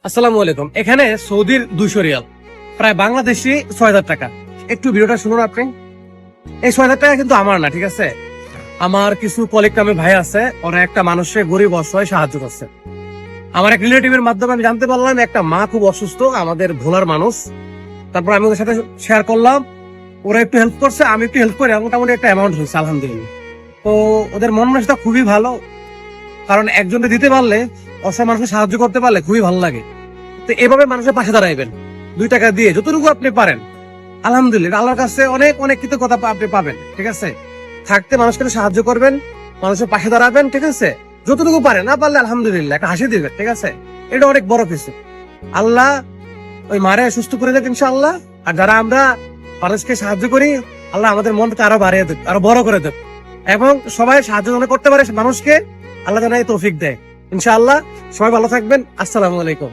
আসসালামু আলাইকুম। এখানে সৌদির 200 রিয়াল, প্রায় বাংলাদেশি 6000 টাকা। একটু ভিডিওটা শুনুন আপনি। এই 6000 টাকা কিন্তু আমার না, ঠিক আছে? আমার কিছু কলিগ নামে ভাই আছে, ওরা একটা মানুষের গরিব অসহায় সাহায্য করছে। আমার এক রিলেটিভের মাধ্যমে আমি জানতে পারলাম একটা মা খুব অসুস্থ, আমাদের ভোলার মানুষ। তারপর আমি ওদের সাথে শেয়ার করলাম, ওরা একটু হেল্প করছে, আমি একটু হেল্প করে মোটামুটি একটা অ্যামাউন্ট হয়েছে আলহামদুলিল্লাহ। তো ওদের মন মানসিকতা খুবই ভালো, কারণ একজনকে দিতে পারলে, অসহায় মানুষকে সাহায্য করতে পারলে খুবই ভালো লাগে। তো এভাবে মানুষের পাশে দাঁড়াইবেন, 2 টাকা দিয়ে যতটুকু আপনি পারেন। আলহামদুলিল্লাহ, আল্লাহর কাছে অনেক অনেক কৃতজ্ঞতা আপনি পাবেন, ঠিক আছে? থাকতে মানুষকে সাহায্য করবেন, মানুষের পাশে দাঁড়াবেন, ঠিক আছে? যতটুকু পারেন, না পারলে আলহামদুলিল্লাহ একটা হাসি দিবেন, ঠিক আছে? এটা অনেক বড় কিছু। আল্লাহ ওই মারে সুস্থ করে দেখ ইনশাআল্লাহ। আর যারা আমরা মানুষকে সাহায্য করি, আল্লাহ আমাদের মনকে আরো বাড়িয়ে দেব, আরো বড় করে দেব, এবং সবাই সাহায্য যেন করতে পারে মানুষকে, আল্লাহ যেন এই তৌফিক দেয় ইনশাআল্লাহ। সবাই ভালো থাকবেন। আসসালামু আলাইকুম।